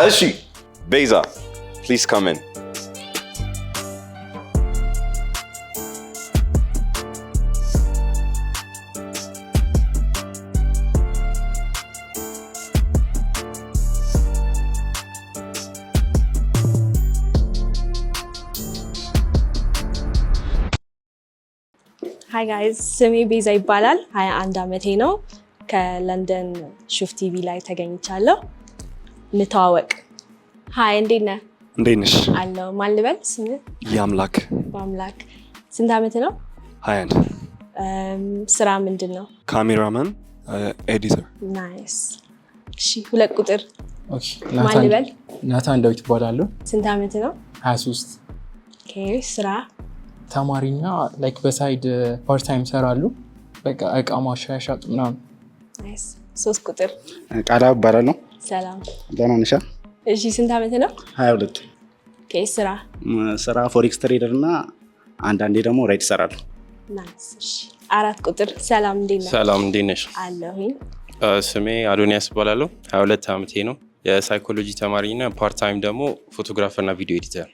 እሺ ቤዛ please come in. Hi guys, ስሜ ቤዛ ይባላል 21 ዓመቴ ነው ከለንደን ሹፍ ቲቪ ላይ ተገኝቻለሁ እንተዋወቅ Hi እንዴት ነህ እንዴት ነሽ አለው ማን ልበል ስም ያምላክ ስንት ዓመት ነው 21 ስራ ምንድነው ካሜራማን ኤዲተር ናይስ እሺ ሁለት ቁጥር ኦኬ ማን ልበል ናታን ዳዊት ይባላል ስንት ዓመት ነው 23 ኦኬ ስራ ተማሪኛ ላይክ በሳይድ ፓርት ታይም ሰራሉ በቃ እቃ ማሻሻጥ ምናምን ናይስ ሶስት ቁጥር ቃላ ይባላል ሰላም ደህና ነሽ እሺ ስንት ዓመት ነው 22 ኦኬ ስራ ፎሬክስ ትሬደር እና አንዳንዴ ደግሞ ራይድ እሰራለሁ ናይስ እሺ አራት ቁጥር ሰላም እንዴት ነሽ ሰላም እንዴት ነሽ አለሁኝ ስሜ አዶኒያስ እባላለሁ 22 ዓመቴ ነው የሳይኮሎጂ ተማሪና ፓርት ታይም ደግሞ ፎቶግራፈር እና ቪዲዮ ኤዲተር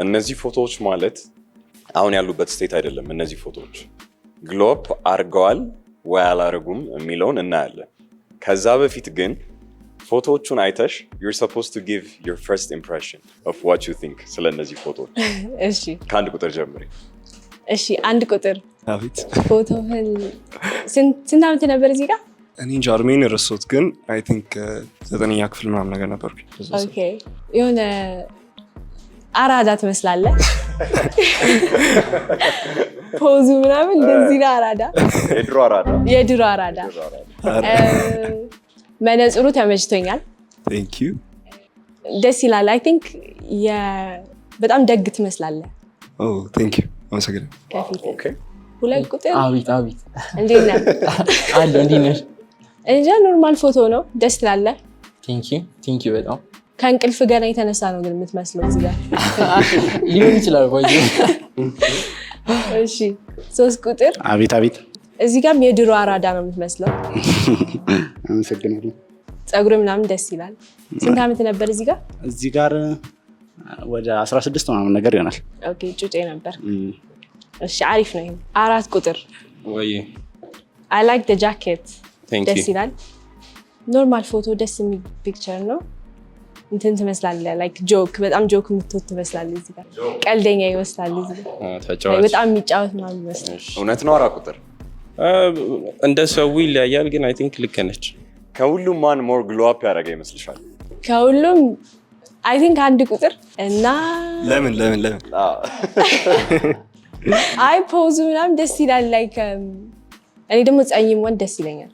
እነዚህ ፎቶዎች ማለት አሁን ያሉበት ስቴት አይደለም እነዚህ ፎቶዎች ግሎፕ አርገዋል ወይ አላረጉም የሚለውን እናያለን ከዛ በፊት ግን ፎቶዎቹን አይተሽ you're supposed to give your first impression of what you think ስለነዚህ ፎቶዎች እሺ ከአንድ ቁጥር ጀምሪ እሺ አንድ ቁጥር አቤት ፎቶህን ስንት ዓመት ነበር እዚህ ጋር እኔ እንጃ እድሜን ረሳሁት ግን አይ ቲንክ 9ኛ ክፍል ምናምን ነገር ነበርኩ ኦኬ የሆነ አራዳ ትመስላለህ ፖዙ ምናምን እንደዚህ ነው አራዳ የድሮ አራዳ መነጽሩ ተመችቶኛል ቴንክ ዩ ደስ ይላል አይ ቲንክ በጣም ደግ ትመስላለህ ኦ ቴንክ ዩ አመሰግናለሁ ከፊት ኦኬ ሁለት ቁጥር አቤት እንዴት ነህ አለ እንዴት ነሽ እንጃ ኖርማል ፎቶ ነው ደስ ትላለህ ቴንክ ዩ በጣም ከእንቅልፍ ገና የተነሳ ነው ግን የምትመስለው እዚህ ጋር ሊሆን ይችላል ወይ እሺ ሶስት ቁጥር አቤት እዚህ ጋርም የድሮ አራዳ ነው የምትመስለው አመሰግናለሁ ፀጉር ምናምን ደስ ይላል ስንት ዓመት ነበር እዚህ ጋር ወደ 16 ምናምን ነገር ይሆናል ኦኬ ጩጬ ነበር እሺ አሪፍ ነው አራት ቁጥር ወይ I like the jacket ደስ ይላል ኖርማል ፎቶ ደስ የሚል ፒክቸር ነው እንትን ትመስላለህ ላይክ ጆክ በጣም ጆክ የምትወድ ትመስላለህ እዚህ ጋር ቀልደኛ ይመስላል እዚህ ጋር ተጫዋች በጣም የሚጫወት ነው ይመስላል እውነት ነው አራት ቁጥር እንደ ሰው ይለያያል ግን አይ ቲንክ ልክ ነች ከሁሉም ማን ሞር ግሎ አፕ ያደረገ ይመስልሻል ከሁሉም አይ ቲንክ አንድ ቁጥር እና ለምን አይ ፖዙ ምናምን ደስ ይላል ላይክ እኔ ደግሞ ጸይም ወንድ ደስ ይለኛል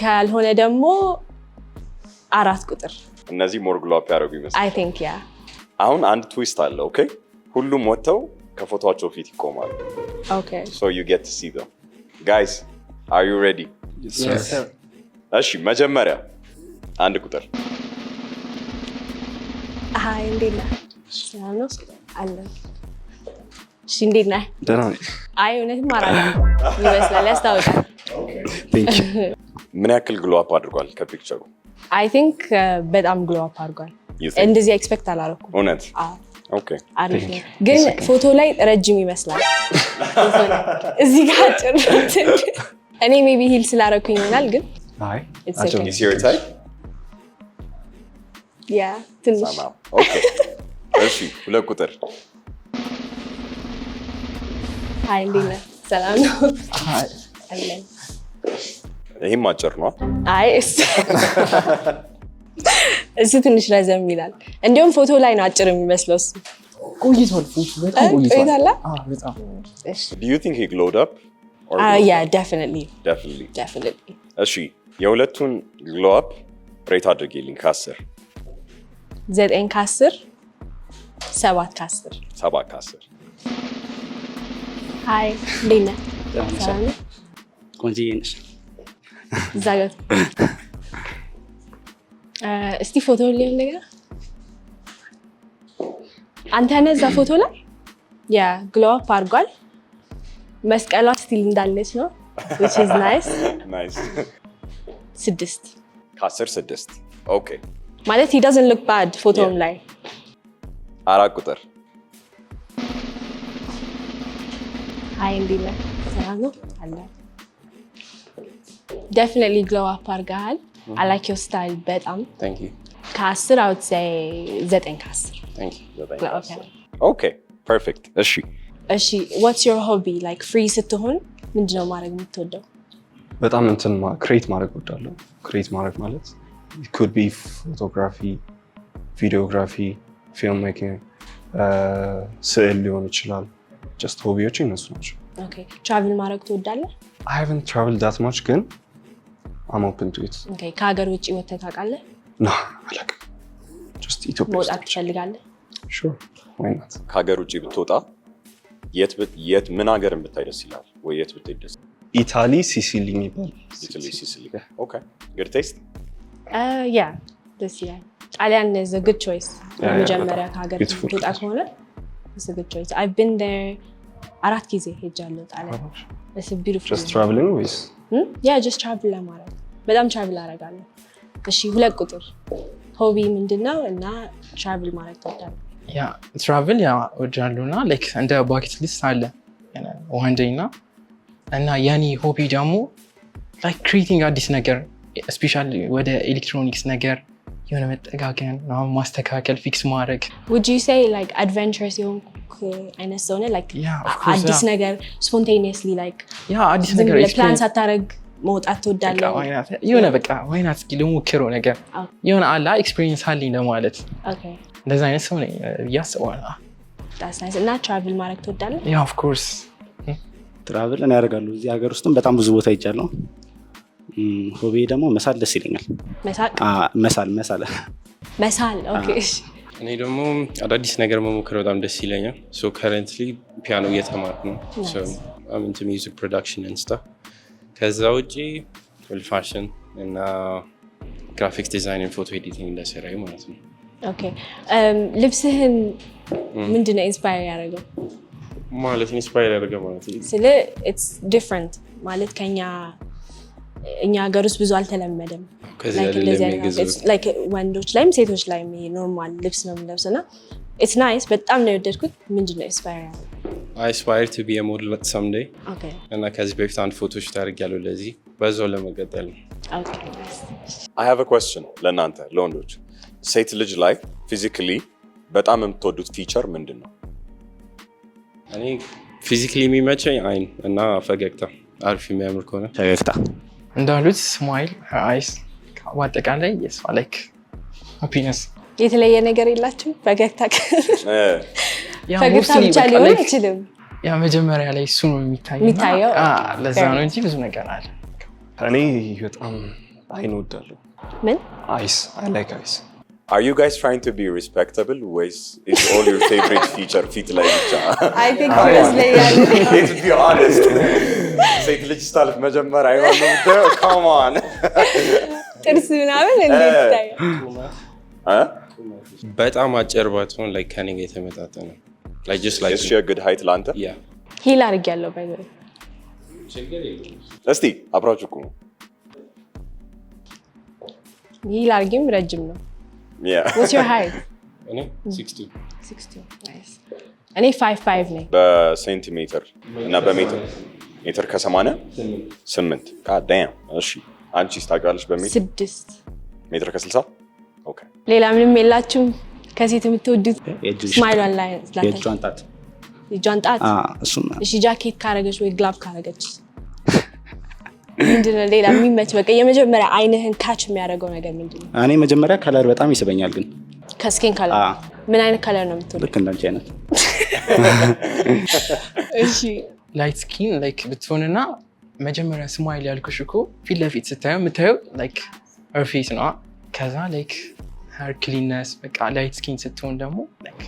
ካልሆነ ደግሞ አራት ቁጥር እነዚህ ሞር ግሎ አፕ ያደረጉ ይመስላል አይ ቲንክ ያ አሁን አንድ ትዊስት አለ ኦኬ ሁሉም ወጥተው ከፎቶአቸው ፊት ይቆማሉ ኦኬ so you get to see them guys are you ready yes sir እሺ መጀመሪያ አንድ ቁጥር አይ እንዴት ነህ ሰላም ነው አለ እሺ እንዴት ነህ ደህና ነኝ አይ እውነትም አራዳ ይመስላል ያስታውቃል ቴንክ ዩ ምን ያክል ግሎ አፕ አድርጓል ከፒክቸሩ አይ ቲንክ በጣም ግሎ አፕ አድርጓል እንደዚህ ኤክስፔክት አላደረኩም እውነት ኦኬ አሪፍ ነው ግን ፎቶ ላይ ረጅም ይመስላል እዚህ ጋር አጭር እኔ ሜቢ ሂል ስላደረኩኝ ይሆናል ግን አይ is your type ያ ትንሽ ሰማው ኦኬ እሺ ሁለት ቁጥር አይ እንዴት ነህ ሰላም ነው አለን ይሄም አጭር ነው አይ እሱ ትንሽ ረዘም ይላል እንዲሁም ፎቶ ላይ ነው አጭር የሚመስለው እሱ ቆይቷል ፎቶ በጣም ቆይቷል በጣም do you think he glowed up yeah definitely እሺ የሁለቱን ግሎ አፕ ሬት አድርጊልኝ ከ10 9 ከ10 7 ከ10 7 ከ10 ሃይ እንዴት ነህ ሰላም ነው ቆንጆዬ ነሽ እዛ ጋር እስቲ ፎቶ ሊሆን ነገር አንተ ነህ እዛ ፎቶ ላይ ያ ግሎ አፕ አድርጓል መስቀሏ ስቲል እንዳለች ነው which is nice 6 6 ከ10 6 ኦኬ ማለት he doesn't look bad ፎቶውም ላይ 4 ቁጥር አይ እንዲለ ሰላም ነው አለ definitely glow up አርጋል I like your style በጣም Thank you. ከ10 I would say 9 ከ10 Thank you. glow up Okay, perfect. እሺ what's your hobby like free ስትሆን ምንድነው ማድረግ የምትወደው? በጣም እንትን ክሬት ማድረግ እወዳለሁ። ክሬት ማድረግ ማለት it could be photography, videography, filmmaking, ስዕል ሊሆን ይችላል። just ሆቢዎች እነሱ ናቸው። Okay, travel ማድረግ ትወዳለህ? I haven't traveled that much ግን I'm open to it. Okay, ከሀገር ውጭ ወጥተህ ታውቃለህ? No, አላውቅም። just ኢትዮጵያ መውጣት ትፈልጋለህ? Sure, why not? ከሀገር ውጭ ብትወጣ የት ምን ሀገርን ብታይ ደስ ይላል? ወይ የት ብትሄድ ደስ ይላል? ኢታሊ ሲሲሊ የሚባል ኢታሊ ሲሲሊ። Okay, good taste. Yeah, ደስ ይላል። ጣሊያን is a good choice. መጀመሪያ ከሀገር ብትወጣ ከሆነ it's a good choice. I've been there 4 ጊዜ ሄጃለሁ ጣሊያን። It's a beautiful. just traveling with? Yeah, just travel ለማድረግ በጣም travel አደርጋለሁ። እሺ 2 ቁጥር ሆቢ ምንድነው እና travel ማድረግ ትወዳለህ? ያ ትራቭል ያ ወዳለሁ እና ላይክ እንደ ባኬት ሊስት አለ one day እና ያኒ ሆቢ ደግሞ ላይክ ክሪኤቲንግ አዲስ ነገር ስፔሻሊ ወደ ኤሌክትሮኒክስ ነገር የሆነ መጠጋገን ነው ማስተካከል ፊክስ ማድረግ Would you say like adventurous የሆንክ አይነት ሰው ነህ? like Yeah, of course, አዲስ ነገር spontaneously like ያ አዲስ ነገር ፕላን ሳታረግ መውጣት ትወዳለህ? የሆነ በቃ ዋይናት እስኪ ልሞክረው ነገር የሆነ አላ ኤክስፒሪየንስ አለኝ ለማለት Okay, እንደዛ አይነት ሰው ነኝ ያስባለሁ። that's nice. እና travel ማድረግ ትወዳለህ? ያ ኦፍ ኮርስ ትራቭል እኔ ያደርጋለሁ። እዚህ ሀገር ውስጥም በጣም ብዙ ቦታ ሄጃለሁ። ሆቢ ደግሞ መሳል ደስ ይለኛል። መሳል ኦኬ። እሺ እኔ ደግሞ አዳዲስ ነገር መሞከር በጣም ደስ ይለኛል። ሶ ከረንትሊ ፒያኖ እየተማርኩ ነው። ሶ I'm into music production and stuff. ከዛ ውጪ ፋሽን እና ግራፊክስ ዲዛይን እና ፎቶ ኤዲቲንግ እንደሰራይ ማለት ነው። ኦኬ ልብስህን ምንድነው ኢንስፓየር ያደረገው? ማለት ኢንስፓየር ያደረገው ማለት ነው ስለ it's different ማለት ከኛ እኛ ሀገር ውስጥ ብዙ አልተለመደም። like ወንዶች ላይም ሴቶች ላይም ኖርማል ልብስ ነው የሚለብሱና it's nice በጣም ነው የወደድኩት። ምንድነው ኢንስፓየር ያደረገው? I aspire to be a model someday. Okay. እና ከዚህ በፊት አንድ ፎቶ ሹት አድርጌያለሁ ለዚህ በዛው ለመቀጠል ነው። Okay. I have a question ለእናንተ ለወንዶች። ሴት ልጅ ላይ ፊዚካሊ በጣም የምትወዱት ፊቸር ምንድን ነው? እኔ ፊዚካሊ የሚመቸኝ አይን እና ፈገግታ አሪፍ የሚያምር ከሆነ ፈገግታ እንዳሉት ስማይል አይስ በአጠቃላይ የሷ ላይክ ሃፒነስ የተለየ ነገር የላችሁ? ፈገግታ ያ ፈገግታ ብቻ ሊሆን አይችልም። ያ መጀመሪያ ላይ እሱ ነው የሚታየው። ለዛ ነው እንጂ ብዙ ነገር አለ። እኔ በጣም አይን እወዳለሁ። ምን? አይስ I like eyes. Are you guys trying to be respectable ways is all your favorite feature fit ላይ ብቻ? I think ይመስለኛል። Let's be honest. ሴት ልጅ ስታልፍ መጀመሪያ አይሆን ነው የምታየው? Come on. ጥርስ ምናምን እንዴት ይታያል? በጣም አጭር ባትሆን ላይ ከኔ ጋር የተመጣጠነ like just like Is she a good height ላንተ? yeah ሂል አድርጌያለሁ ባይ ዘ ወይ። እስቲ አብራችሁ ቁሙ። ሂል አድርጌም ረጅም ነው። Yeah. What's your height? እኔ 60 60. Nice. እኔ 5'5" ነኝ። በሴንቲሜትር እና በሜትር ሜትር ከ80 8 God damn. እሺ አንቺስ ታውቂዋለሽ በሜትር? 6 ሜትር ከ60? ኦኬ። ሌላ ምንም የላችሁም ከሴት የምትወዱት? ስማይሏን ላይ የእጇን ጣት የእጇን ጣት? እሱም እሺ ጃኬት ካረገች ወይ ግላቭ ካረገች ምንድነው ሌላ የሚመች በቃ የመጀመሪያ አይንህን ካች የሚያደርገው ነገር ምንድነው? እኔ መጀመሪያ ከለር በጣም ይስበኛል። ግን ከስኪን ከለር ምን አይነት ከለር ነው የምትወደው? ልክ እንዳንቺ አይነት። እሺ ላይት ስኪን ላይክ ብትሆንና መጀመሪያ ስማይል ያልኩሽ እኮ ፊት ለፊት ስታየው የምታየው ላይክ ሄር ፌስ ነው። ከዛ ላይክ ሄር ክሊንነስ በቃ ላይት ስኪን ስትሆን ደግሞ ላይክ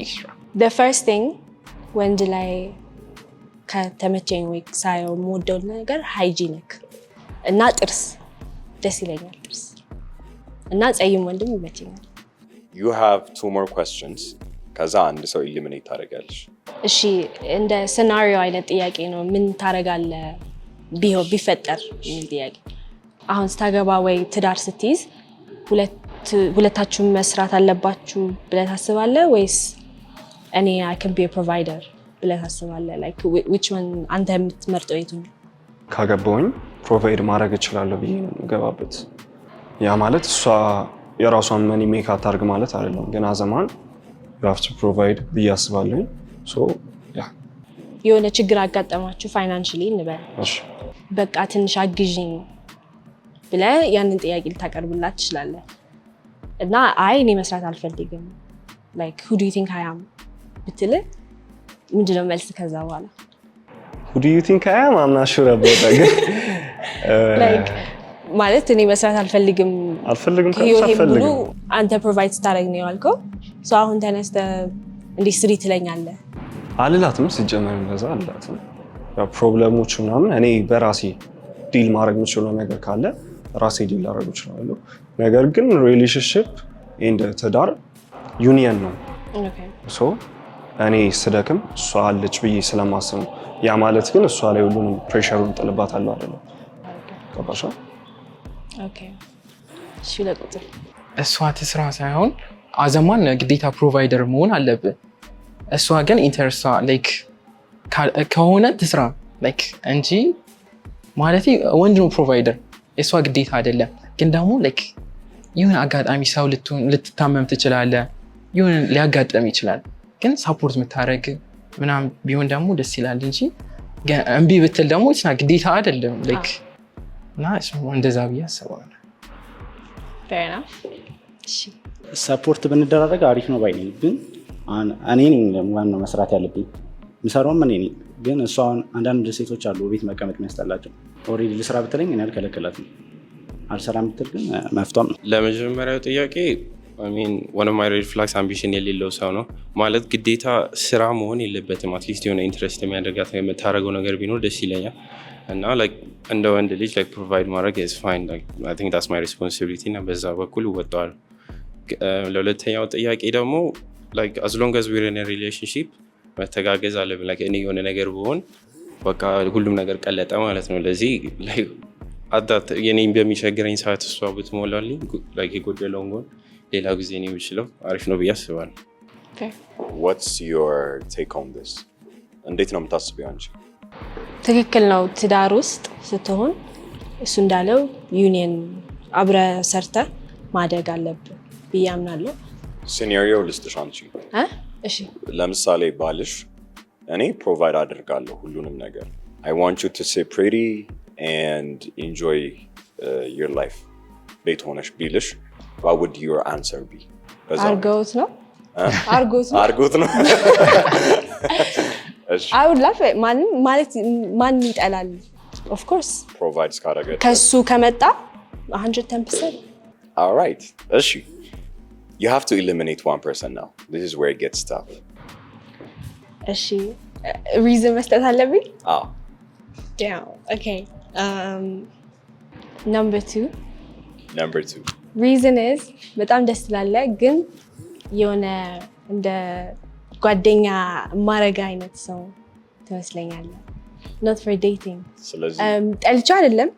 ኤክስትራ the first thing ወንድ ላይ ከተመቸኝ ወይ ሳየው የምወደው ነገር ሃይጂኒክ እና ጥርስ ደስ ይለኛል። ጥርስ እና ጸይም ወንድም ይመቸኛል። You have 2 more questions. ከዛ አንድ ሰው ኢሊሚኔት ታደርጋለሽ። እሺ እንደ ሲናሪዮ አይነት ጥያቄ ነው። ምን ታደርጋለህ ቢፈጠር የሚል ጥያቄ። አሁን ስታገባ ወይ ትዳር ስትይዝ ሁለታችሁም መስራት አለባችሁ ብለህ ታስባለህ ወይስ እኔ I can be a provider ብለህ ታስባለህ? like which one አንተ የምትመርጠው የቱ ነው? ካገባሁኝ ፕሮቫይድ ማድረግ እችላለሁ ብዬ ነው የምገባበት። ያ ማለት እሷ የራሷን መኒ ሜክ አታርግ ማለት አይደለም፣ ግን አዘማን you have to provide ብዬ አስባለሁ። የሆነ ችግር አጋጠማችሁ ፋይናንሻሊ እንበል፣ በቃ ትንሽ አግዥኝ ብለህ ያንን ጥያቄ ልታቀርብላት ትችላለህ እና አይ እኔ መስራት አልፈልግም like who do you think I am ብትል ምንድነው መልስ? ከዛ በኋላ who do you think I am I'm not sure about that like ማለት እኔ መስራት አልፈልግም ብሎ አንተ ፕሮቫይድ ስታደርግ ነው ያልከው። ሶ አሁን ተነስተህ እንዲህ ስሪ ትለኛለህ አልላትም። ሲጀመር እንደዛ አልላትም። ያው ፕሮብለሞች ምናምን እኔ በራሴ ዲል ማድረግ የምችለው ነገር ካለ ራሴ ዲል ላደርግ እችላለሁ። ነገር ግን ሪሌሽንሺፕ እንደ ትዳር ዩኒየን ነው። ሶ እኔ ስደክም እሷ አለች ብዬ ስለማስብ ነው። ያ ማለት ግን እሷ ላይ ሁሉንም ፕሬሸሩን ጥልባታለሁ አይደለም። ገባሽ? ኦኬ እሺ። ለቁጥር እሷ ትስራ ሳይሆን አዘማን ግዴታ ፕሮቫይደር መሆን አለብህ። እሷ ግን ኢንተረስቷ ላይክ ከሆነ ትስራ ላይክ እንጂ ማለት ወንድ ነው ፕሮቫይደር፣ እሷ ግዴታ አይደለም። ግን ደግሞ ላይክ ይሁን አጋጣሚ ሰው ልትታመም ትችላለህ፣ ይሁን ሊያጋጥም ይችላል። ግን ሳፖርት የምታደርግ ምናምን ቢሆን ደግሞ ደስ ይላል እንጂ እምቢ ብትል ደግሞ ግዴታ አይደለም ላይክ እና እንደዛ ብዬ አስባለሁ። fair enough። እሺ ሰፖርት ብንደራረግ አሪፍ ነው ባይ ነኝ። ግን እኔ ነኝ ዋናው መስራት ያለብኝ፣ ምሰራውም እኔ ነኝ። ግን እሷ አንዳንድ ሴቶች አሉ ቤት መቀመጥ የሚያስጠላቸው። ኦልሬዲ ልስራ ብትለኝ እኔ አልከለከላትም። አልሰራም ብትል ግን መፍቷም ነው። ለመጀመሪያው ጥያቄ one of my red flags ambition የሌለው ሰው ነው ማለት ግዴታ ስራ መሆን የለበትም። አትሊስት የሆነ ኢንትረስት የሚያደርጋት የምታደርገው ነገር ቢኖር ደስ ይለኛል። እና እንደ ወንድ ልጅ ፕሮቫይድ ማድረግ is fine, I think that's my responsibility እና በዛ በኩል እወጣዋለሁ። ለሁለተኛው ጥያቄ ደግሞ as long as we're in a relationship መተጋገዝ አለብን። እኔ የሆነ ነገር ብሆን በቃ ሁሉም ነገር ቀለጠ ማለት ነው። ለዚህ የኔን በሚቸግረኝ ሰዓት እሷ ብትሞላልኝ የጎደለውን ጎን ሌላ ጊዜ ነው የሚችለው አሪፍ ነው ብዬ አስባለሁ። What's your take on this? እንዴት ነው የምታስቢው አንቺ? ትክክል ነው። ትዳር ውስጥ ስትሆን እሱ እንዳለው ዩኒየን አብረህ ሰርተህ ማደግ አለብህ ብዬ አምናለሁ። ሲናሪዮ ልስጥሽ አንቺ። እሺ ለምሳሌ ባልሽ እኔ ፕሮቫይድ አደርጋለሁ ሁሉንም ነገር I want you to stay pretty and enjoy your life ቤት ሆነሽ ቢልሽ what would your answer be? አርጎት ነው I would love it. ማን ይጠላል? Of course provides ካደረገ ከሱ ከመጣ 110%. All right. እሺ you have to eliminate one person now. This is where it gets tough. እሺ reason መስጠት አለብኝ? Yeah. Okay. Number 2. Reason is በጣም ደስ ይላል ግን የሆነ እንደ ጓደኛ ማረጋ አይነት ሰው ትመስለኛለህ። not for dating. ስለዚህ ጠልቻ አይደለም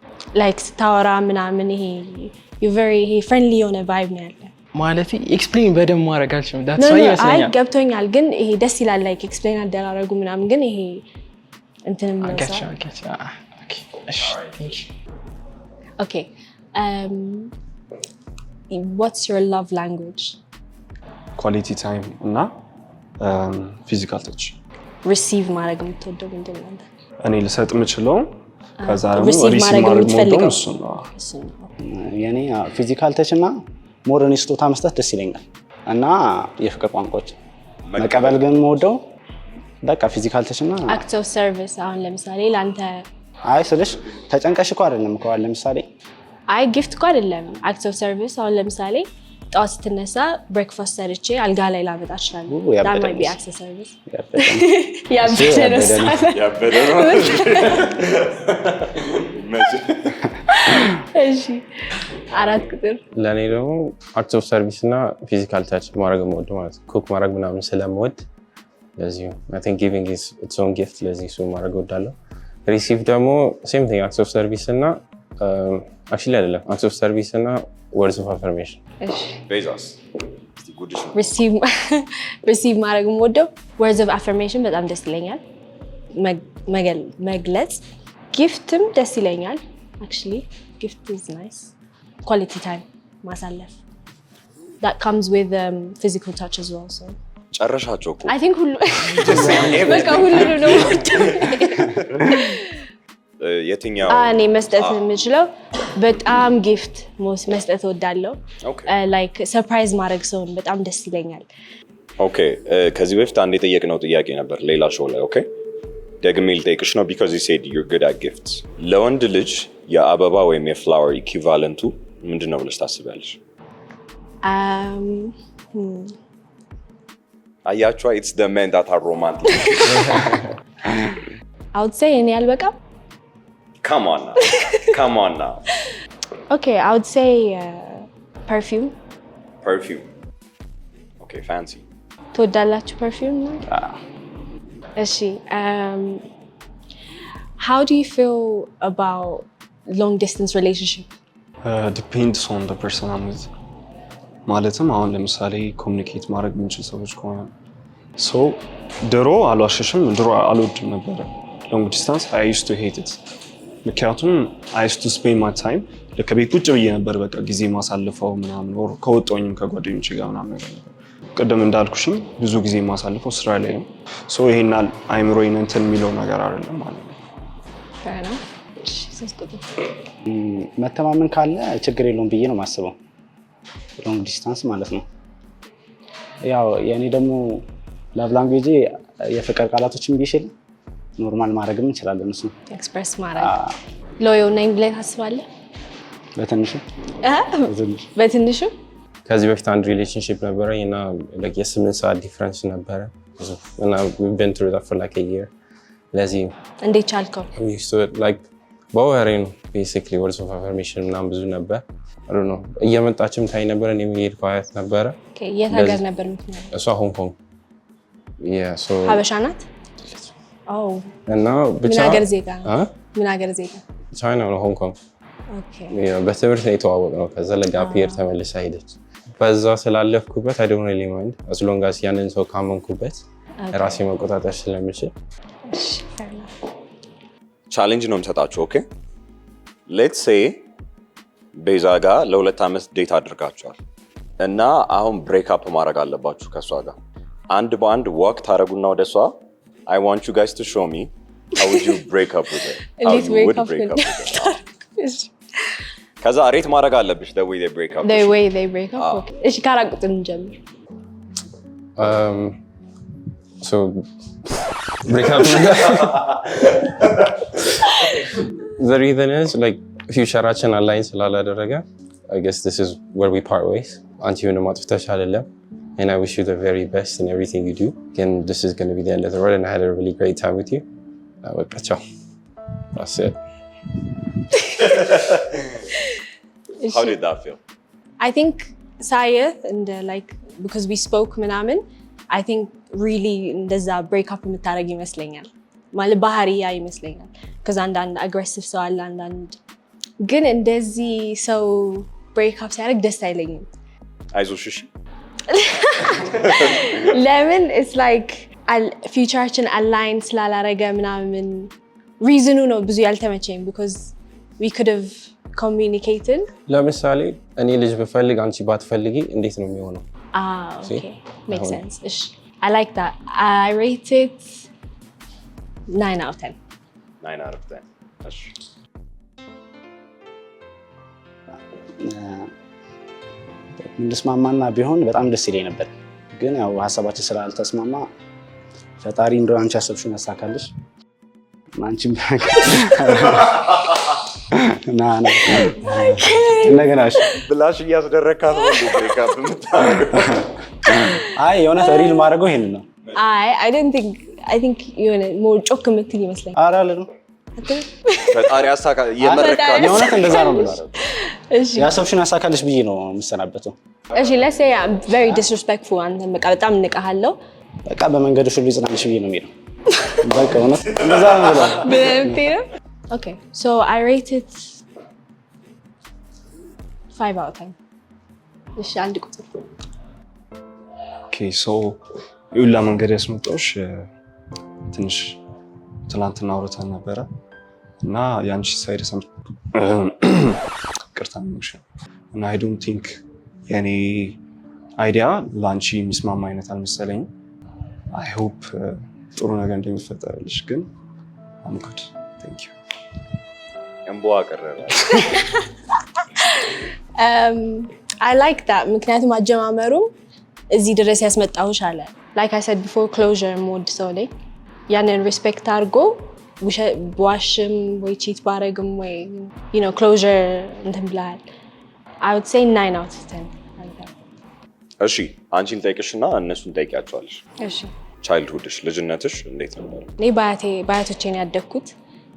like ስታወራ ምናምን ይሄ you very friendly የሆነ vibe ነው ያለ ማለት ኤክስፕሌን በደንብ ማድረግ አልችልም። that's why ይመስለኛል። አይ ገብቶኛል ግን ይሄ ደስ ይላል like ኤክስፕሌን አደራረጉ ምናምን ግን ይሄ እንትንም ነው። Okay. What's your love language? Quality time እና physical touch. Receive ማድረግ የምትወደው ምንድን ነው? እኔ ልሰጥ የምችለው ከዛ ደግሞ ሪሲቭ ማድረግ የምወደው እሱ ነው። የኔ ፊዚካል ተች እና ሞር እኔ ስጦታ መስጠት ደስ ይለኛል እና የፍቅር ቋንቋዎች መቀበል ግን የምወደው በቃ ፊዚካል ተች እና አክት ኦፍ ሰርቪስ። አሁን ለምሳሌ ላንተ አይ ስልሽ ተጨንቀሽ እኮ አይደለም እኮ ለምሳሌ አይ ጊፍት እኮ አይደለም አክት ኦፍ ሰርቪስ። አሁን ለምሳሌ ጠዋት ስትነሳ ብሬክፋስት ሰርቼ አልጋ ላይ ላመጣ እችላለሁ። that might be act of service. ያበደ ነው። እሺ 4 ቁጥር ለኔ ደግሞ አክት ኦፍ ሰርቪስ እና ፊዚካል ታች ማድረግ የምወድ ማለት ኩክ ማድረግ ምናምን ስለምወድ ለዚህ I think giving is its own gift ለዚህ እሱ ማድረግ እወዳለሁ። ሪሲቭ ደግሞ same thing አክት ኦፍ ሰርቪስ እና actually አይደለም acts of service እና words of affirmation እሺ ቤዛስ እስቲ ጉድሽ ሪሲቭ ማድረግ የምወደው words of affirmation በጣም ደስ ይለኛል መግለጽ ጊፍትም ደስ ይለኛል actually gift is nice quality time ማሳለፍ that comes with physical touch as well so ጨረሻቸው እኮ I think ሁሉ በቃ ሁሉ ነው የትኛው እኔ መስጠት የምችለው በጣም ጊፍት መስጠት እወዳለሁ ላይክ ሰርፕራይዝ ማድረግ ሰውን በጣም ደስ ይለኛል ኦኬ ከዚህ በፊት አንድ የጠየቅነው ጥያቄ ነበር ሌላ ሾው ላይ ኦኬ ደግሜ ልጠይቅሽ ነው because you said you're good at gifts ለወንድ ልጅ የአበባ ወይም የፍላወር ኢኩቫለንቱ ምንድነው ብለሽ ታስቢያለሽ አያችዋ it's the men that are romantic I would say እኔ አልበቃም Come on now. Okay, I would say perfume. Perfume. Okay, fancy. ትወዳላችሁ perfume? እሺ. How do you feel about long distance relationship? Depends on the person I'm with. ማለትም አሁን ለምሳሌ ኮሚኒኬት ማድረግ የምንችል ሰዎች ከሆነ ድሮ አልዋሸሽም ድሮ አልወድም ነበረ long distance I used to hate it. ምክንያቱም I used to spend my time ከቤት ቁጭ ብዬ ነበር በቃ ጊዜ ማሳልፈው ምናምን ከወጣሁኝም ከጓደኞቼ ጋር ምናምን ነገር ቀደም እንዳልኩሽም ብዙ ጊዜ ማሳልፈው ስራ ላይ ነው ይሄናል አይምሮዬን እንትን የሚለው ነገር አይደለም ማለት ነው ፈራ መተማመን ካለ ችግር የለውም ብዬ ነው የማስበው ሎንግ ዲስታንስ ማለት ነው ያው የኔ ደግሞ ላቭ ላንጉዌጅ የፍቅር ቃላቶችን ቢሽል ኖርማል ማድረግም እንችላለን እሱ ኤክስፕረስ ማድረግ ሎዮ ነኝ ብለህ ታስባለህ በትንሹ ከዚህ በፊት አንድ ሪሌሽንሺፕ ነበረኝ እና like የ8 ሰዓት ዲፈረንስ ነበረ እና we've been through that for like a year ለዚህ እንዴት ቻልከው like በወሬ ነው basically words of affirmation ምናምን ብዙ ነበር I don't know እየመጣችም ታይ ነበር እኔ የሚሄድ ኳያት ነበረ የት ሀገር ነበር የምትኖረው እሷ ሆንግ ኮንግ ሀበሻ ናት እና ብቻ ምን ሀገር ዜጋ ቻይና ነው ሆንግ ኮንግ በትምህርት ነው የተዋወቅነው ከዛ ለጋፕ ይር ተመልሳ ሄደች በዛ ስላለፍኩበት I don't really mind as long as ያንን ሰው ካመንኩበት ራሴ መቆጣጠር ስለምችል ቻሌንጅ ነው የምሰጣችሁ ኦኬ ሌትስ ሴይ ቤዛ ጋር ለ2 ዓመት ዴት አድርጋችኋል እና አሁን ብሬክ አፕ ማድረግ አለባችሁ ከሷ ጋር አንድ በአንድ ወክ ታረጉና ወደሷ I want you guys to show me how would you break up with her how you would break up with her ከዛ ሬት ማድረግ አለብሽ the way they break up okay እሺ ካራቁት እንጀምር so break up the reason is like future-አችን align ስላላደረገ I guess this is where we part ways አንቺ ማጥፍተሽ አይደለም and I wish you the very best in everything you do and this is going to be the end of the road and I had a really great time with you ciao that's it how did that feel I think Sayed and like because we spoke ምናምን I think really እንደዛ break up የምታረግ ይመስለኛል ማለት ባህሪያ ይመስለኛል because አንዳንድ aggressive ሰው አለ አንዳንድ ግን እንደዚህ ሰው break up ሲያደርግ ደስ አይለኝም አይዞሽ እሺ ለምን it's like future-አችን align ስላላረገ ምናምን reason ነው ብዙ ያልተመቸኝ because we could have communicated ለምሳሌ እኔ ልጅ ብፈልግ አንቺ ባትፈልጊ እንዴት ነው የሚሆነው okay makes sense እሺ I like that I rate it 9 out of 10 9 out of 10 እሺ እንድስማማና ቢሆን በጣም ደስ ይለኝ ነበር ግን ያው ሐሳባችን ስላልተስማማ ፈጣሪ እንደው አንቺ ያሰብሽውን ያሳካልሽ ማንቺም ና እንደገና ብላሽ እያስደረካት ነው ብሬክ አፕ የምታደርገው አይ የሆነ ሪል ማድረገው ይሄን ነው I think የሆነ ሞር ጮክ የምትል ይመስለኛል ኧረ አልልም ፈጣሪ ያሳካ የመረካት የሆነ እንደዛ ነው የምናደርገው እሺ ያሰብሽውን ያሳካልሽ ብዬ ነው የምሰናበተው እሺ let's say I'm very disrespectful አንተ በቃ በጣም ንቀሃለሁ በቃ በመንገድሽ ሁሉ ይጽናልሽ ብዬ ነው የሚለው በቃ እውነት እንደዛ ነው ብለው okay so I rate it 5 out of 10 እሺ አንድ ቁጥር ኦኬ ሶ ይሁላ መንገድ ያስመጣሁሽ ትንሽ ትናንትና አውርተን ነበረ እና ያንቺ ሳይድ ቅርታ ነው እና አይ ዶንት ቲንክ የኔ አይዲያ ላንቺ የሚስማማ አይነት አልመሰለኝም። አይ ሆፕ ጥሩ ነገር እንደሚፈጠርልሽ ግን I'm good. Thank you. እንቦአ ቀረበ። I like that ምክንያቱም አጀማመሩ እዚህ ድረስ ያስመጣሁሽ አለ like I said before closure mode ሰው ላይ ያንን ሪስፔክት አድርጎ በዋሽም ወይ ቺት ባረግም ወይ you know closure እንትን ብለሃል I would say 9 out of 10 like that. እሺ አንቺን ጠይቅሽና እነሱን ጠይቂያቸዋለሽ። እሺ ቻይልድሁድሽ ልጅነትሽ እንዴት ነበር? እኔ ባያቶቼን ያደግኩት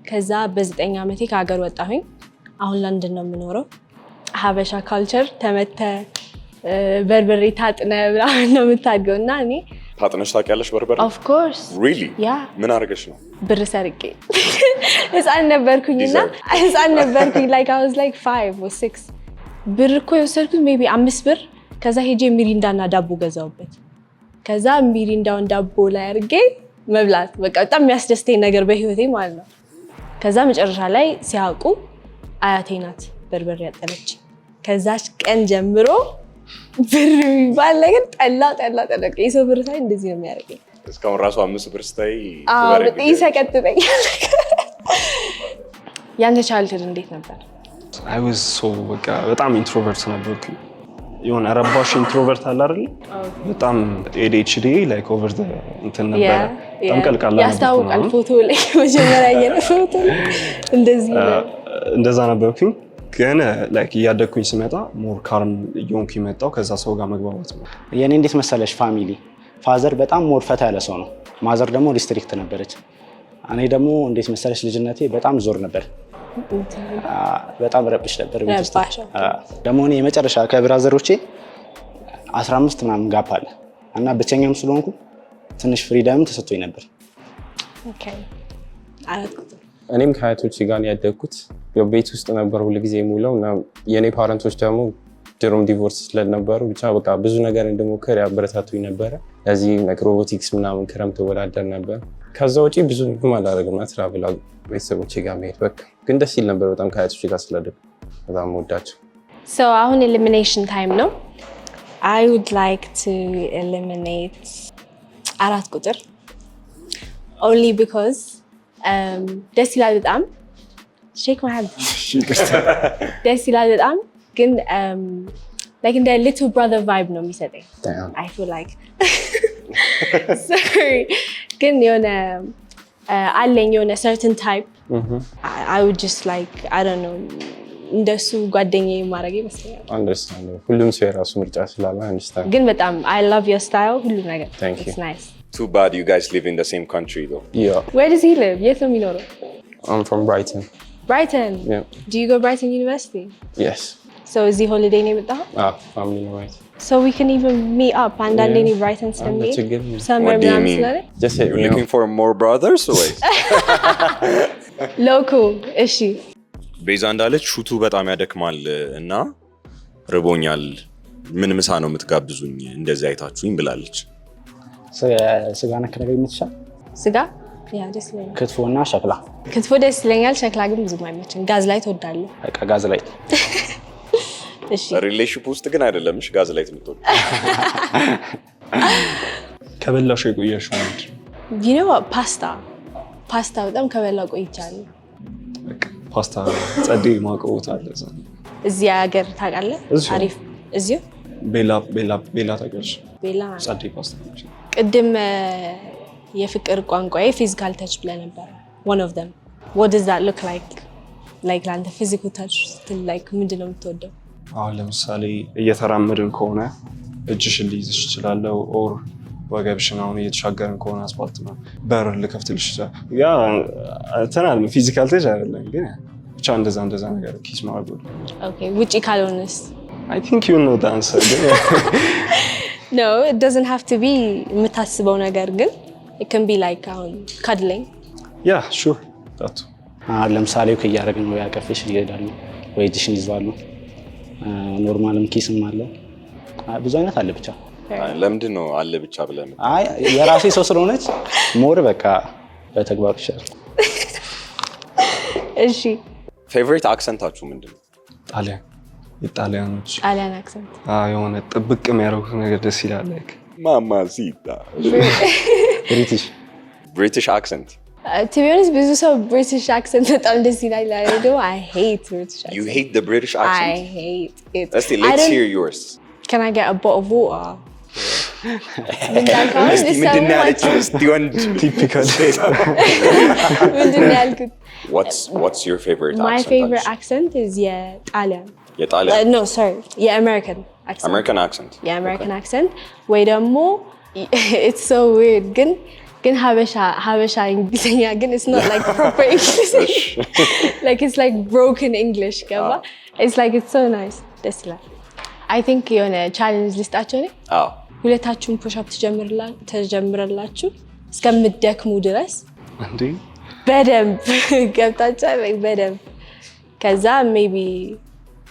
ከዛ በ9 ዓመቴ ከሀገር ወጣሁኝ። አሁን ለንደን ነው የምኖረው። ሀበሻ ካልቸር ተመተ በርበሬ ታጥነ ምናምን ነው የምታድገው እና እኔ ታጥነሽ ታውቂያለሽ በርበሬ? ኦፍ ኮርስ ሪሊ? ያ ምን አድርገሽ ነው? ብር ሰርቄ ህፃን ነበርኩኝና like I was like 5 or 6 ብር እኮ የወሰድኩት ሜቢ 5 ብር ከዛ ሄጄ ሚሪንዳና ዳቦ ገዛውበት ከዛ ሚሪንዳውን ዳቦ ላይ አድርጌ መብላት በቃ በጣም የሚያስደስተኝ ነገር በህይወቴ ማለት ነው። ከዛ መጨረሻ ላይ ሲያውቁ አያቴ ናት በርበሬ ያጠለች። ከዛች ቀን ጀምሮ ብር የሚባል ነገር ጠላ የሰው ብር ሳይ እንደዚህ ነው የሚያደርገኝ። እስካሁን ራሱ 5 ብር ስታይ ይሰቀጥጠኛል። ያንተ ቻይልድሁድ እንዴት ነበር? I was so በጣም ኢንትሮቨርት ነበርኩ። የሆነ ረባሽ ኢንትሮቨርት አለ አይደል? በጣም ADHD like over the እንትን ነበር። በጣም ቀልቃላ ነበር። ያስታውቃል ፎቶ ላይ መጀመሪያ ያየነው ፎቶ እንደዛ ነበርኩኝ። ግን like እያደግኩኝ ስመጣ ሞር ካልም እየሆንኩኝ መጣሁ። ከዛ ሰው ጋር መግባባት ነው። የኔ እንዴት መሰለሽ ፋሚሊ ፋዘር በጣም ሞር ፈታ ያለ ሰው ነው። ማዘር ደግሞ ሪስትሪክት ነበረች። እኔ ደግሞ እንዴት መሰለሽ ልጅነቴ በጣም ዞር ነበር። በጣም ረብሽ ነበር ቤት ውስጥ። ደግሞ እኔ የመጨረሻ ከብራዘሮቼ 15 ምናምን ጋፕ አለ እና ብቸኛም ስለሆንኩ ትንሽ ፍሪደም ተሰጥቶኝ ነበር። ኦኬ እኔም ከአያቶቼ ጋር ያደግኩት ቤት ውስጥ ነበር ሁሉ ጊዜ የምውለው እና የኔ ፓረንቶች ደግሞ ድሮም ዲቮርስ ስለነበሩ ብቻ በቃ ብዙ ነገር እንደሞከር ያበረታቱኝ ነበረ። ለዚህ ሮቦቲክስ ምናምን ክረምት ወዳደር ነበር። ከዛ ውጪ ብዙ አላደረግም። ትራቭል ቤተሰቦቼ ጋር መሄድ በቃ ግን ደስ ይል ነበር በጣም ከአያቶቼ ጋር ስላደግኩ በጣም ወዳቸው። So አሁን elimination time ነው። I would like to eliminate 4 ቁጥር only because ደስ ይላል በጣም shake my hand ደስ ይላል በጣም ግን like እንደ little brother vibe ነው የሚሰጠኝ። I feel like sorry ግን የሆነ አለኝ የሆነ certain type I would just like I don't know እንደሱ ጓደኛዬ ማድረግ ይመስለኛል። አንደርስታንድ ሁሉም ሰው የራሱ ምርጫ ስላለ አንደርስታንድ ግን በጣም I love your style ሁሉ ነገር Thank you. it's nice. Too bad you guys live in the same country though. Yeah, Where does he live? የት ነው የሚኖረው? I'm from Brighton. Brighton. Yeah. Do you go Brighton University? Yes. So እዚህ holiday ነው የመጣኸው? Family ነው right. So we can even meet up አንዳንዴ እኔ Brighton ስለሚሄድ that's a good one. summer What do you ምናምን mean? ስላለ Just hit You're me looking up. for more brothers or what? local እሺ ቤዛ እንዳለች ሹቱ በጣም ያደክማል እና ርቦኛል ምን ምሳ ነው የምትጋብዙኝ እንደዚህ አይታችሁኝ ብላለች። ስጋ ነክ ነገር የምትሻል ስጋ ያ ደስ ይለኛል። ክትፎና ሸክላ። ክትፎ ደስ ይለኛል። ሸክላ ግን ብዙም አይመችም። ጋዝ ላይ ትወዳለህ? በቃ ጋዝ ላይ እሺ ሪሌሽንሺፕ ውስጥ ግን አይደለም እሺ ጋዝ ላይ ትምጥቶ ከበላሽ የቆየሽው አንድ you know what ፓስታ በጣም ከበላው ቆይቻለሁ። ፓስታ ጸዴ ማቀውት አለ እዛ እዚህ ሀገር ታውቃለህ? እዚሁ። አሪፍ እዚሁ ቤላ ታውቂያለሽ? ቤላ ጸዴ ፓስታ ነች። ቅድም የፍቅር ቋንቋዬ ፊዚካል ተች ብለህ ነበር። one of them what does that look like ለአንተ ፊዚካል ተች ስትል like ምንድን ነው የምትወደው? አሁን ለምሳሌ እየተራመድን ከሆነ እጅሽን ልይዝሽ እችላለሁ ኦር ወገብሽን አሁን እየተሻገርን ከሆነ አስፋልት ነው በር ልከፍትልሽ ይችላል። ያ ተናል ፊዚካል ተች አይደለም ግን ብቻ እንደዛ ነገር ኪስ ማድረግ። ኦኬ ውጪ ካልሆነስ? I think you know the answer. No, it doesn't have to be የምታስበው ነገር ግን it can be like cuddling. Yeah, sure. That. ለምሳሌ እያደረግን ነው ያቀፍሽ ይሄዳሉ ወይ እጅሽን ይዘዋሉ ኖርማልም ኪስም አለ። ብዙ አይነት አለ ብቻ። ለምንድን ነው አለ ብቻ ብለን? አይ የራሴ ሰው ስለሆነች ሞር በቃ በተግባሩ ይሻላል። እሺ ፌቨሪት አክሰንታችሁ ምንድን ነው? ጣሊያን የጣሊያኖች ጣሊያን አክሰንት የሆነ ጥብቅ የሚያደርጉት ነገር ደስ ይላል። ላይክ ማማሲታ ብሪቲሽ አክሰንት to be honest ብዙ ሰው ብሪቲሽ አክሰንት በጣም ደስ ይላል። ደግሞ I hate British accent. You hate the British accent? I hate it. Let's hear yours. Can I get a bottle of water? ምንድን ነው ያለችው? እስቲ ወንድ ቲፒካል ምንድን ነው ያልኩት? What's your favorite accent? My favorite accent is የጣሊያን no sorry የአሜሪካን accent. American accent. የአሜሪካን accent ወይ ደግሞ it's so weird ግን ሀበሻ እንግሊዝኛ ግን it's not like proper English. Like it's like broken English ገባ? It's like it's so nice. ደስ ይላል። I think የሆነ ቻሌንጅ ልስጣቸው ነው። ሁለታችሁም ፑሽ-አፕ ተጀምረላችሁ እስከምትደክሙ ድረስ እንዴ በደንብ ገብታችኋል? በደንብ ከዛ ሜቢ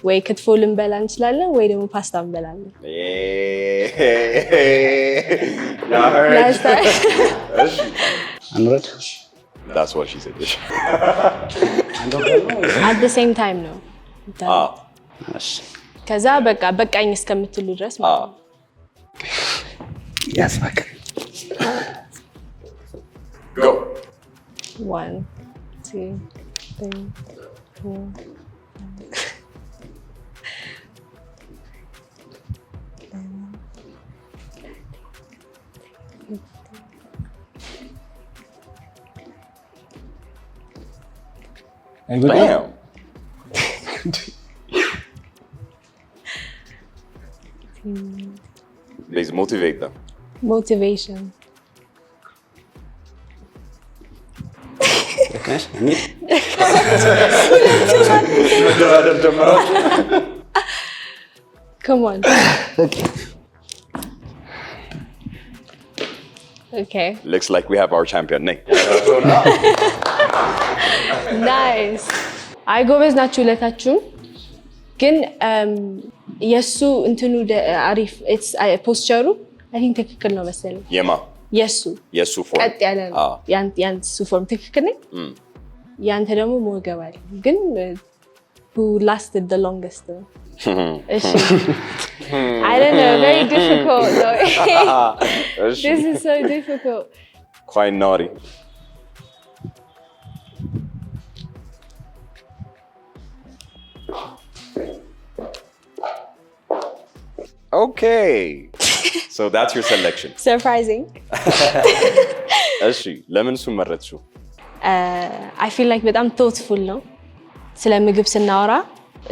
ወይ ክትፎ ልንበላ እንችላለን ወይ ደግሞ ፓስታ እንበላለን። አንረድ That's what she said. At the same time ነው። ከዛ በቃ በቃኝ እስከምትሉ ድረስ ማለት ነው። Yes, በቃ Go. 1 2 3 4 Damn. Please motivate them. Motivation. Come on. Okay. Looks like we have our champion. Nay. Nice. አይ ጎበዝ ናችሁ ሁለታችሁም። ግን የሱ እንትኑ አሪፍ ፖስቸሩ አይ ቲንክ ትክክል ነው መሰለኝ። የሱ ፎርም ቀጥ ያለ ነው። ያንተ ፎርም ትክክል ነው። ያንተ ደግሞ ሞገብ አለ። ግን who lasted the longest? እሺ I don't know, very difficult though. This is so difficult. Quite naughty. Okay. So that's your selection. Surprising. እሺ ለምን እሱን መረጥሽው? I feel like በጣም thoughtful ነው። ስለ ምግብ ስናወራ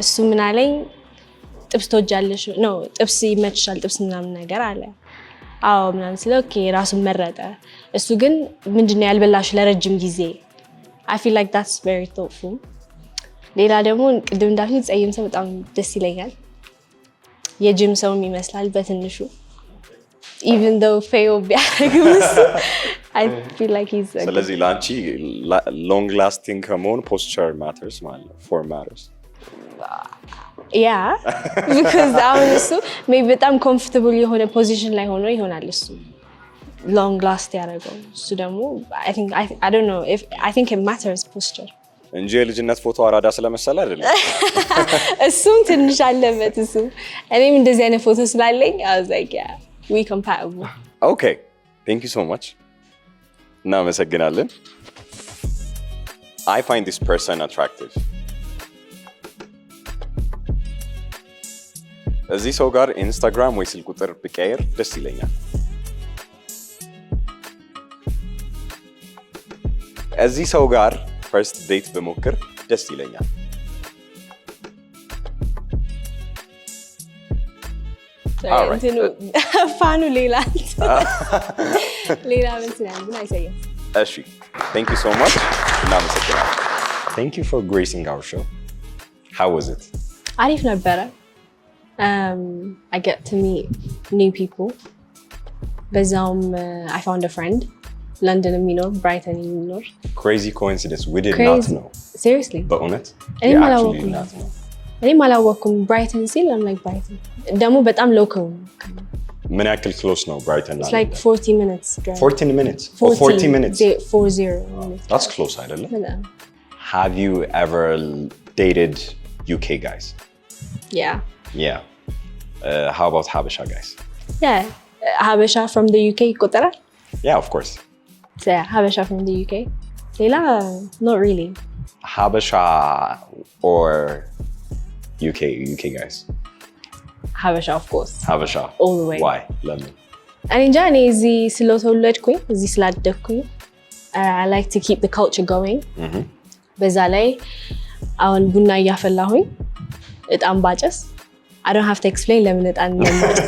እሱ ምን አለኝ ጥብስ ትወጃለሽ? ነው ጥብስ ይመችሻል ጥብስ ምናምን ነገር አለ። አዎ ምናምን ስለ ኦኬ ራሱን መረጠ። እሱ ግን ምንድነው ያልበላሽ ለረጅም ጊዜ? I feel like that's very thoughtful. ሌላ ደግሞ ቅድም እንዳልኩት ጸይም ሰው በጣም ደስ ይለኛል። የጂም ሰውም ይመስላል በትንሹ even though fail ቢያደርግም እሱ I feel like he's ስለዚህ ላንቺ long lasting ከመሆን posture matters ማለት ነው form matters. Yeah, because አሁን እሱ maybe በጣም comfortable የሆነ ፖዚሽን ላይ ሆኖ ይሆናል እሱ long last ያደርገው። እሱ ደግሞ I don't know if I think it matters posture እንጂ የልጅነት ፎቶ አራዳ ስለመሰለ አይደለም። እሱም ትንሽ አለበት እሱ። እኔም እንደዚህ አይነት ፎቶ ስላለኝ I was like yeah, we compatible. Okay, thank you so much. እናመሰግናለን። I find this person attractive. እዚህ ሰው ጋር ኢንስታግራም ወይ ስልክ ቁጥር ብቀይር ደስ ይለኛል። እዚህ ሰው ጋር ፈርስት ዴት በሞክር ደስ ይለኛል። ፋኑ ሌላ መስላል ግን አይሰየም። እሺ thank you so much. እናመሰግናለን። Thank you for gracing our show. How was it? አሪፍ ነበረ። I get to meet new people. በዛውም I found a friend. London የሚኖር ብራይተን የሚኖር Crazy coincidence. We did not know. Seriously? በእውነት? እኔም አላወኩም። እኔም አላወኩም ብራይተን ሲል I'm like Brighton ደግሞ በጣም ሎካል ምን ያክል ክሎስ ነው ብራይተን? It's like 40 minutes drive 40 minutes 40 minutes 40 minutes That's close አይደለም? Have you ever dated UK guys? Yeah. How about Habesha guys? Yeah, Habesha from the UK ይቆጠራል? Yeah, of course. So yeah, Habesha from the UK. ሌላ not really. Habesha or UK guys? Habesha of course. Habesha. All the way. Why? Lemon. እኔ እንጃ እኔ እዚህ ስለተወለድኩኝ እዚህ ስላደግኩኝ I like to keep the culture going. በዛ ላይ አሁን ቡና እያፈላሁኝ እጣን ባጨስ I don't have to explain ለምን እጣን እንደማጨስ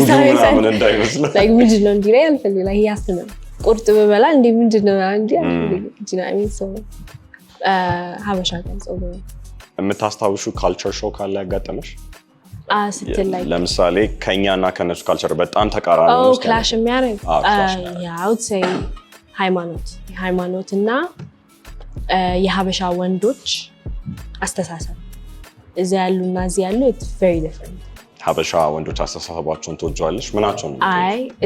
ምናምን እንዳይመስል like ምንድን ነው እንዲህ ላይ አልፈልግም like ያስነው ቁርጥ በበላ እንዴ ምንድን ነው እንዴ Habesha guys all the way. የምታስታውሹ ካልቸር ሾክ ካለ ያጋጠመሽ? ስትል ላይ ለምሳሌ ከኛና ከነሱ ካልቸር በጣም ተቃራኒ ነው ክላሽ የሚያደርግ I would say ሃይማኖትና የሀበሻ ወንዶች አስተሳሰብ እዚህ ያሉና እዚህ ያሉ it's very different. ሀበሻ ወንዶች አስተሳሰባቸውን ትወጂዋለሽ? ምናቸውን?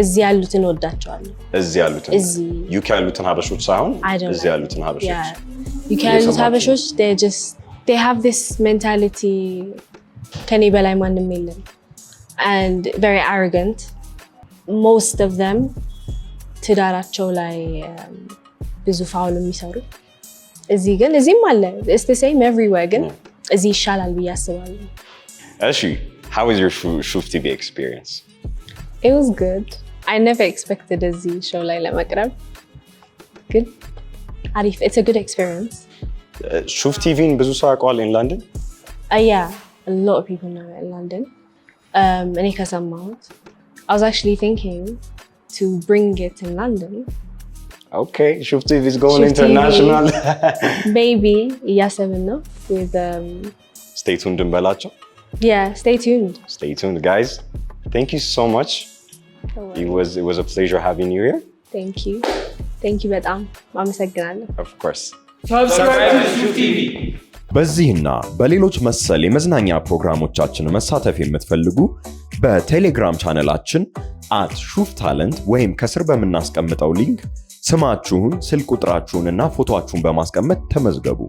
እዚህ ያሉትን ወዳቸዋለሁ። እዚህ ያሉትን ዩኬ ያሉትን ሀበሾች ሳይሆን እዚህ ያሉትን ሀበሾች ዩኬ ያሉት ሀበሾች they have this mentality ከኔ በላይ ማንም የለም and very arrogant. Most of them ትዳራቸው ላይ ብዙ ፋውል የሚሰሩ እዚህ ግን እዚህም አለ it's the same everywhere ግን እዚህ ይሻላል ብዬ አስባለሁ። እሺ how was your Shuf TV experience? It was good. I never expected እዚህ show ላይ ለመቅረብ ግን አሪፍ it's a good experience. Shuf TVን ብዙ ሰው ያውቀዋል in London? Yeah, a lot of people know it in London. እኔ ከሰማሁት I was actually thinking to bring it in London. Okay, Shuf TV is going international. Maybe እያሰብን ነው with Stay tuned እንበላቸው. Yeah, stay tuned. Stay tuned, guys. Thank you so much. It was a pleasure having you here. Thank you በጣም አመሰግናለሁ. Of course. Subscribe to Shuf TV. በዚህና በሌሎች መሰል የመዝናኛ ፕሮግራሞቻችን መሳተፍ የምትፈልጉ በቴሌግራም ቻነላችን @shuftalent ወይም ከስር በምናስቀምጠው ሊንክ ስማችሁን፣ ስልክ ቁጥራችሁንና ፎቶአችሁን በማስቀመጥ ተመዝገቡ።